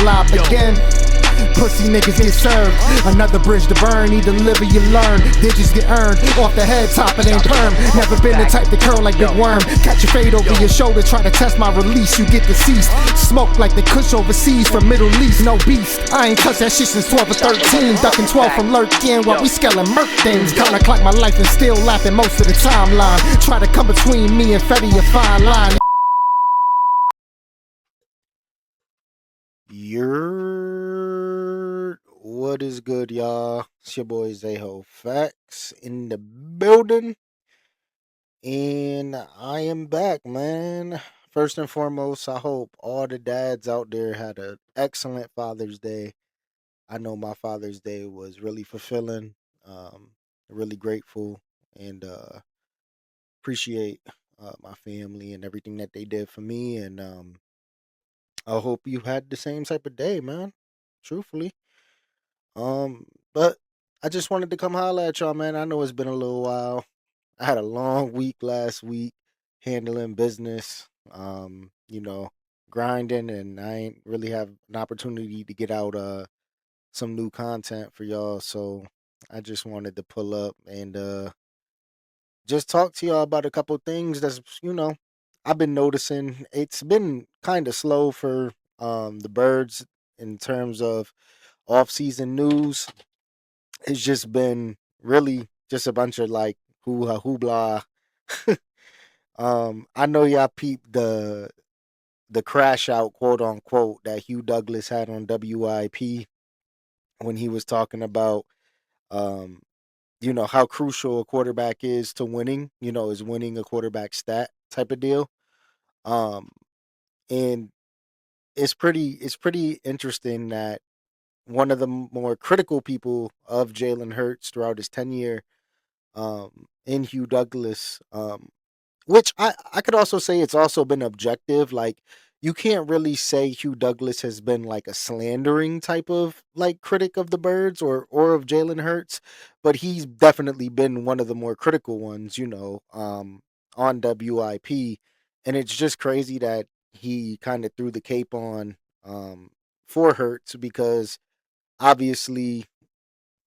lie begin. Pussy niggas get served. Another bridge to burn. Either live or you learn. Digits get earned. Off the head top, it ain't perm. Never been the type to curl like Big Worm. Catch your fade over your shoulder. Try to test my release. You get deceased. Smoke like the kush overseas from Middle East. No beast. I ain't touched that shit since 12 or 13. Ducking 12 from lurking while we skelling murk things. Gonna clock my life and still laughing most of the timeline. Try to come between me and Fetty, a fine line. What is good, y'all? It's your boy Zaho Facts in the building, and I am back, man. First and foremost, I hope all the dads out there had an excellent Father's Day. I know my Father's Day was really fulfilling, really grateful, and appreciate my family and everything that they did for me. And I hope you had the same type of day, man. Truthfully. But I just wanted to come holler at y'all, man. I know it's been a little while. I had a long week last week handling business, grinding, and I ain't really have an opportunity to get out some new content for y'all. So I just wanted to pull up and just talk to y'all about a couple things that's, I've been noticing. It's been kind of slow for the birds in terms of off-season news. It's just been really just a bunch of like hoo-ha hoopla. I know y'all peeped the crash out, quote unquote, that Hugh Douglas had on WIP when he was talking about how crucial a quarterback is to winning, is winning a quarterback stat type of deal. And it's pretty interesting that one of the more critical people of Jalen Hurts throughout his tenure in Hugh Douglas, which I could also say it's also been objective. Like, you can't really say Hugh Douglas has been like a slandering type of like critic of the birds or of Jalen Hurts, but he's definitely been one of the more critical ones, on WIP. And it's just crazy that he kind of threw the cape on for Hurts because obviously,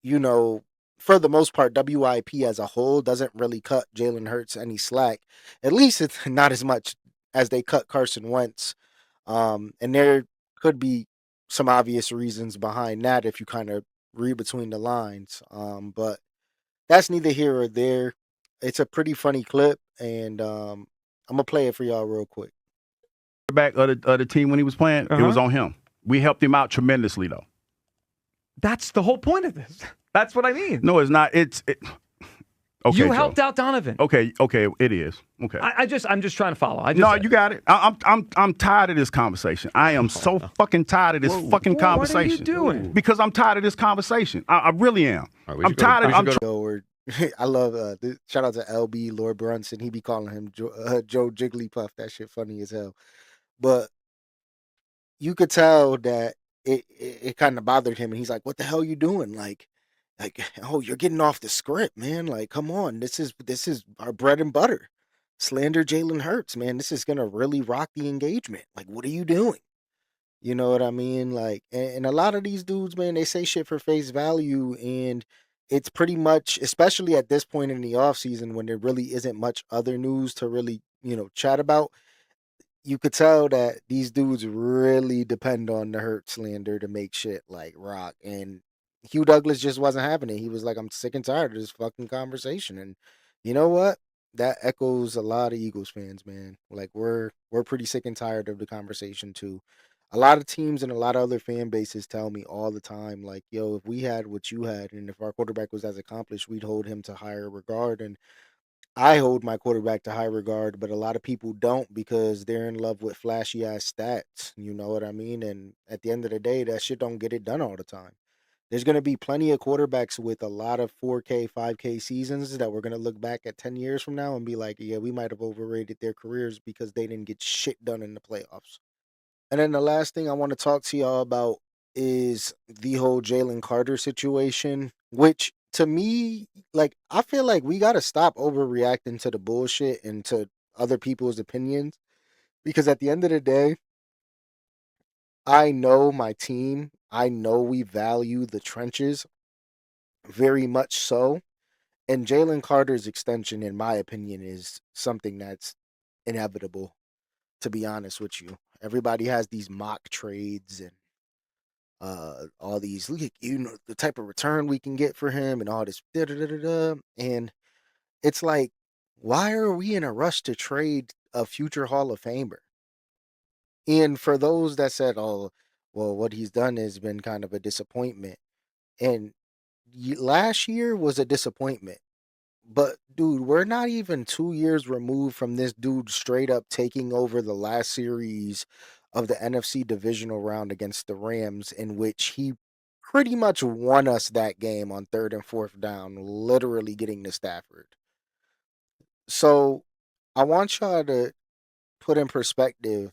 for the most part, WIP as a whole doesn't really cut Jalen Hurts any slack. At least it's not as much as they cut Carson Wentz. And there could be some obvious reasons behind that if you kind of read between the lines. But that's neither here or there. It's a pretty funny clip, and I'm gonna play it for y'all real quick. Back of the team when he was playing, it was on him. We helped him out tremendously, though. That's the whole point of this. That's what I mean. No, it's not. Okay, you helped out Donovan. Okay, it is. Okay. I'm just trying to follow. You got it. I'm tired of this conversation. I am so fucking tired of this fucking conversation. What are you doing? Because I'm tired of this conversation. I really am. Right, I'm tired of. I love shout out to LB Lord Brunson. He be calling him Joe Jigglypuff. That shit funny as hell. But you could tell that it kind of bothered him, and he's like, "What the hell you doing? Like, oh, you're getting off the script, man. Like, come on, this is our bread and butter. Slander Jalen Hurts, man. This is gonna really rock the engagement. Like, what are you doing? You know what I mean? Like, and a lot of these dudes, man, they say shit for face value, and it's pretty much, especially at this point in the off season when there really isn't much other news to really, chat about. You could tell that these dudes really depend on the Hurt slander to make shit like rock. And Hugh Douglas just wasn't having it. He was like, I'm sick and tired of this fucking conversation. And you know what? That echoes a lot of Eagles fans, man. Like, we're pretty sick and tired of the conversation too. A lot of teams and a lot of other fan bases tell me all the time, like, yo, if we had what you had and if our quarterback was as accomplished, we'd hold him to higher regard. And I hold my quarterback to high regard, but a lot of people don't because they're in love with flashy ass stats. You know what I mean? And at the end of the day, that shit don't get it done all the time. There's going to be plenty of quarterbacks with a lot of 4K, 5K seasons that we're going to look back at 10 years from now and be like, yeah, we might have overrated their careers because they didn't get shit done in the playoffs. And then the last thing I want to talk to y'all about is the whole Jalen Carter situation, which to me, like, I feel like we got to stop overreacting to the bullshit and to other people's opinions, because at the end of the day, I know my team. I know we value the trenches very much so. And Jalen Carter's extension, in my opinion, is something that's inevitable, to be honest with you. Everybody has these mock trades and all these, look, the type of return we can get for him and all this da da da da da. And it's like, why are we in a rush to trade a future Hall of Famer? And for those that said, oh, well, what he's done has been kind of a disappointment. And last year was a disappointment. But, dude, we're not even 2 years removed from this dude straight up taking over the last series of the NFC divisional round against the Rams, in which he pretty much won us that game on 3rd and 4th down, literally getting to Stafford. So I want y'all to put in perspective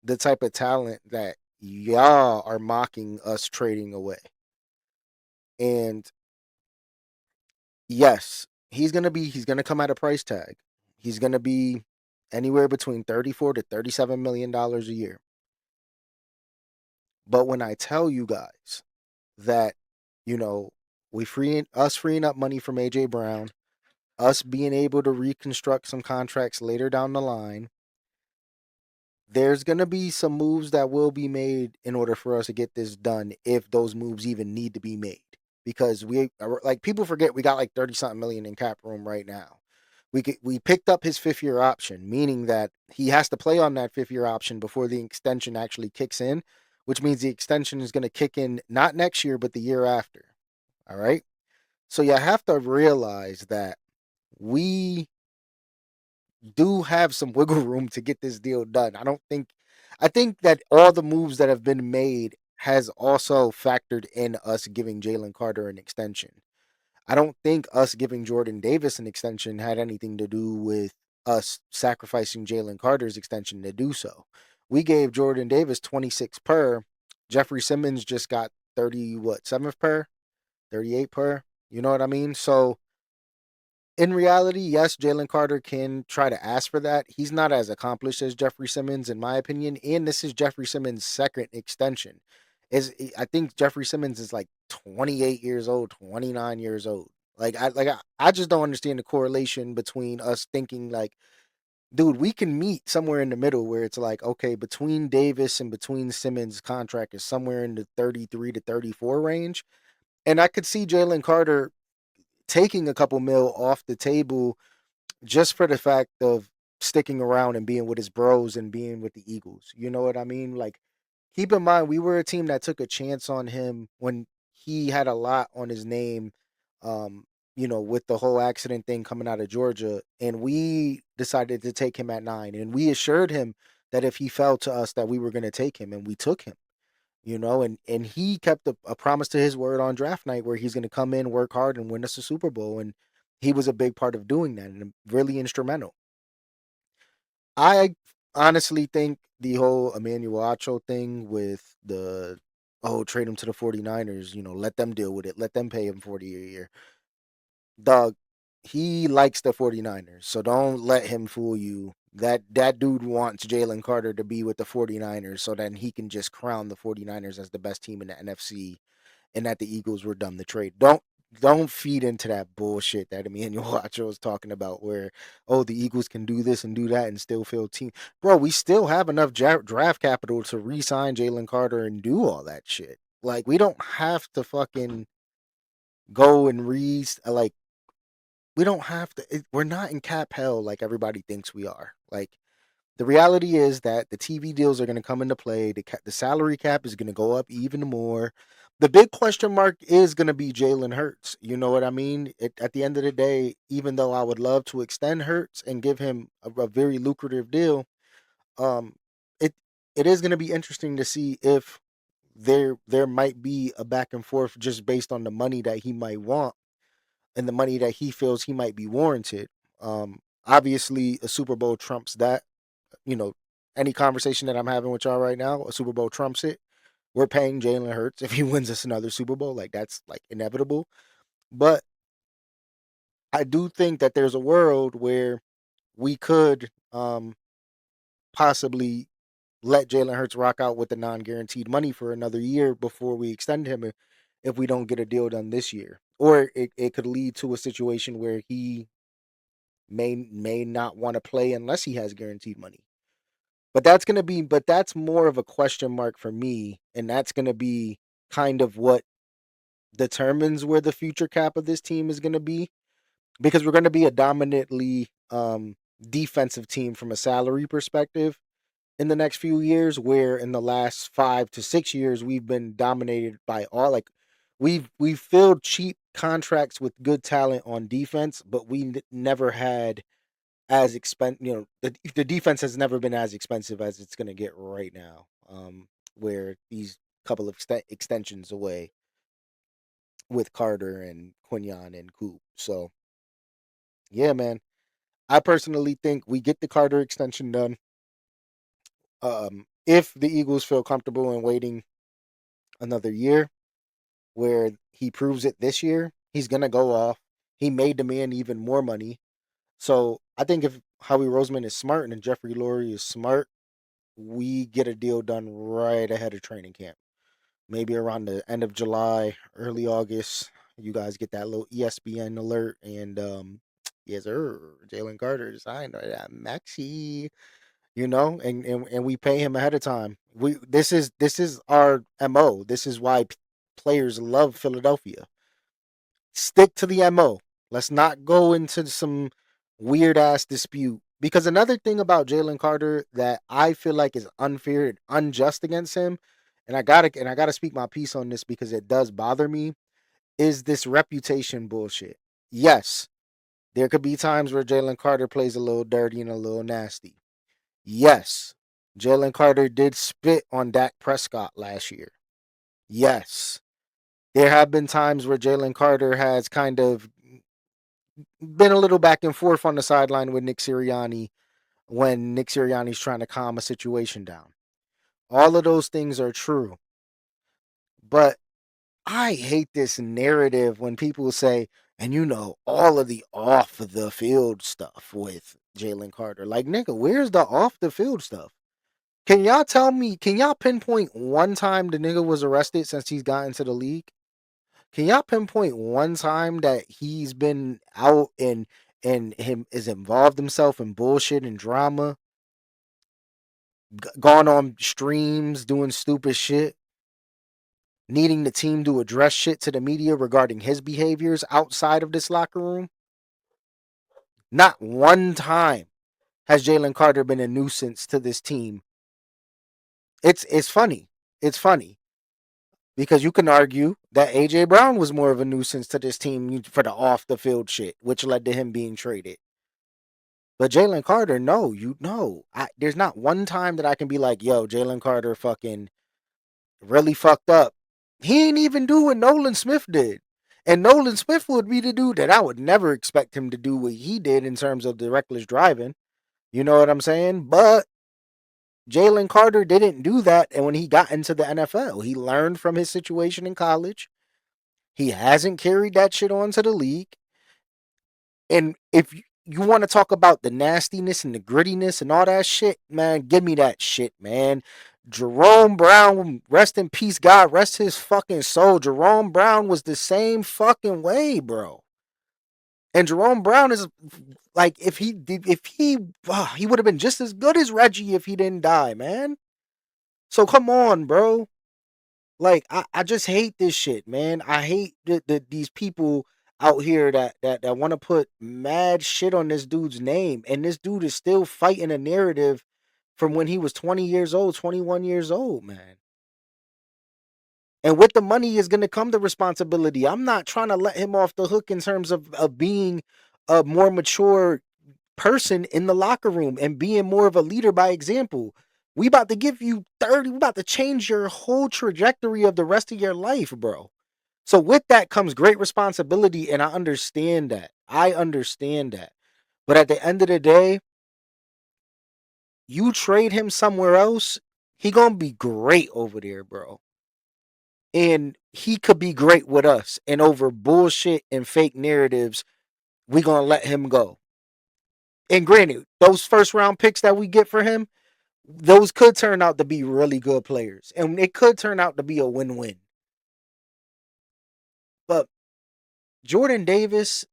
the type of talent that y'all are mocking us trading away. And yes, he's gonna come at a price tag. He's gonna be anywhere between $34 to $37 million a year. But when I tell you guys that, freeing up money from AJ Brown, us being able to reconstruct some contracts later down the line, there's going to be some moves that will be made in order for us to get this done, if those moves even need to be made. Because people forget we got like 30 something million in cap room right now. We picked up his 5th-year option, meaning that he has to play on that 5th-year option before the extension actually kicks in, which means the extension is going to kick in not next year, but the year after. All right? So you have to realize that we do have some wiggle room to get this deal done. I think that all the moves that have been made has also factored in us giving Jalen Carter an extension. I don't think us giving Jordan Davis an extension had anything to do with us sacrificing Jalen Carter's extension to do so. We gave Jordan Davis 26 per. Jeffrey Simmons just got 7 per? 38 per? You know what I mean? So in reality, yes, Jalen Carter can try to ask for that. He's not as accomplished as Jeffrey Simmons, in my opinion. And this is Jeffrey Simmons' second extension. I think Jeffrey Simmons is like 28 years old, 29 years old. I just don't understand the correlation between us thinking like, dude, we can meet somewhere in the middle where it's like, okay, between Davis and between Simmons' contract is somewhere in the 33 to 34 range. And I could see Jalen Carter taking a couple mil off the table just for the fact of sticking around and being with his bros and being with the Eagles. You know what I mean? Like, keep in mind, we were a team that took a chance on him when he had a lot on his name, with the whole accident thing coming out of Georgia. And we decided to take him at 9. And we assured him that if he fell to us, that we were going to take him. And we took him. And he kept a promise to his word on draft night where he's going to come in, work hard, and win us a Super Bowl. And he was a big part of doing that and really instrumental. I honestly think the whole Emmanuel Acho thing with trade him to the 49ers, let them deal with it. Let them pay him $40 a year. Dog, he likes the 49ers, so don't let him fool you. That dude wants Jalen Carter to be with the 49ers so that he can just crown the 49ers as the best team in the NFC and that the Eagles were done the trade. Don't feed into that bullshit that Emmanuel Acho was talking about where, the Eagles can do this and do that and still field team. Bro, we still have enough draft capital to re-sign Jalen Carter and do all that shit. Like, we don't have to fucking go and we don't have to. We're not in cap hell like everybody thinks we are. Like, the reality is that the TV deals are going to come into play. The salary cap is going to go up even more. The big question mark is going to be Jalen Hurts. You know what I mean? At the end of the day, even though I would love to extend Hurts and give him a very lucrative deal, it is going to be interesting to see if there might be a back and forth just based on the money that he might want and the money that he feels he might be warranted. Obviously, a Super Bowl trumps that. Any conversation that I'm having with y'all right now, a Super Bowl trumps it. We're paying Jalen Hurts if he wins us another Super Bowl. Like, that's like inevitable. But I do think that there's a world where we could possibly let Jalen Hurts rock out with the non-guaranteed money for another year before we extend him if we don't get a deal done this year. Or it could lead to a situation where he may not want to play unless he has guaranteed money. But that's more of a question mark for me, and that's gonna be kind of what determines where the future cap of this team is gonna be. Because we're gonna be a dominantly defensive team from a salary perspective in the next few years, where in the last 5 to 6 years we've been dominated by all, like, we've filled cheap contracts with good talent on defense, but we never had as the defense has never been as expensive as it's going to get right now, where these couple of extensions away with Carter and Quinyon and Coop. So yeah, man, I personally think we get the Carter extension done. If the Eagles feel comfortable in waiting another year, where he proves it this year, he's gonna go off. He may demand even more money. So I think if Howie Roseman is smart and Jeffrey Lurie is smart, we get a deal done right ahead of training camp. Maybe around the end of July, early August, you guys get that little ESPN alert, and yes, sir, Jalen Carter signed that Maxi. And we pay him ahead of time. This is our MO. This is why players love Philadelphia. Stick to the MO. Let's not go into some weird ass dispute. Because another thing about Jalen Carter that I feel like is unfair and unjust against him, and I gotta speak my piece on this because it does bother me, is this reputation bullshit. Yes, there could be times where Jalen Carter plays a little dirty and a little nasty. Yes, Jalen Carter did spit on Dak Prescott last year. Yes, there have been times where Jalen Carter has kind of been a little back and forth on the sideline with Nick Sirianni when Nick Sirianni's trying to calm a situation down. All of those things are true. But I hate this narrative when people say, and all of the off the field stuff with Jalen Carter. Like, nigga, where's the off the field stuff? Can y'all pinpoint one time the nigga was arrested since he's gotten to the league? Can y'all pinpoint one time that he's been out and him is involved himself in bullshit and drama, gone on streams doing stupid shit, needing the team to address shit to the media regarding his behaviors outside of this locker room? Not one time has Jalen Carter been a nuisance to this team. It's funny. It's funny. Because you can argue that A.J. Brown was more of a nuisance to this team for the off-the-field shit, which led to him being traded. But Jalen Carter, no. There's not one time that I can be like, yo, Jalen Carter fucking really fucked up. He ain't even do what Nolan Smith did. And Nolan Smith would be the dude that I would never expect him to do what he did in terms of the reckless driving. You know what I'm saying? But Jalen Carter didn't do that, and when he got into the NFL, he learned from his situation in college. He hasn't carried that shit on to the league. And if you want to talk about the nastiness and the grittiness and all that shit, man, give me that shit, man. Jerome Brown, rest in peace, God rest his fucking soul. Jerome Brown was the same fucking way, bro. And Jerome Brown is like, he would have been just as good as Reggie if he didn't die, man. So come on, bro. Like, I just hate this shit, man. I hate these people out here that want to put mad shit on this dude's name. And this dude is still fighting a narrative from when he was 20 years old, 21 years old, man. And with the money is going to come the responsibility. I'm not trying to let him off the hook in terms of being a more mature person in the locker room and being more of a leader by example. We about to give you 30. We about to change your whole trajectory of the rest of your life, bro. So with that comes great responsibility, and I understand that. But at the end of the day, you trade him somewhere else, he gonna be great over there, bro. And he could be great with us. And over bullshit and fake narratives, we gonna let him go. And granted, those first round picks that we get for him, those could turn out to be really good players, and it could turn out to be a win-win. But Jordan Davis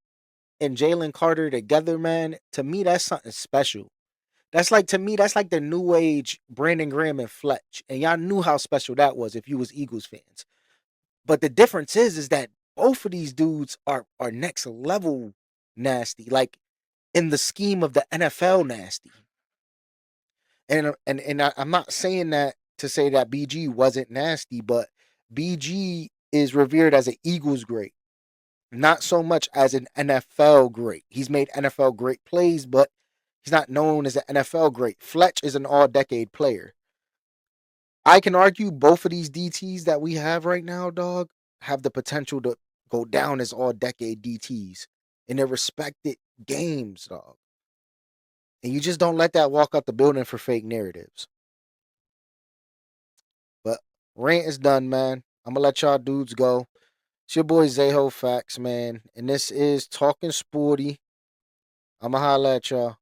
and Jalen Carter together, man, to me, that's something special. That's like, to me, that's like the new age Brandon Graham and Fletch. And y'all knew how special that was if you was Eagles fans. But the difference is that both of these dudes are next level nasty, like in the scheme of the NFL nasty. And I'm not saying that to say that BG wasn't nasty, but BG is revered as an Eagles great, not so much as an NFL great. He's made NFL great plays, but he's not known as an NFL great. Fletch is an all-decade player. I can argue both of these DTs that we have right now, dog, have the potential to go down as all-decade DTs in their respected games, dog. And you just don't let that walk out the building for fake narratives. But rant is done, man. I'm going to let y'all dudes go. It's your boy Zaho Facts, man. And this is Talking Sporty. I'm going to holla at y'all.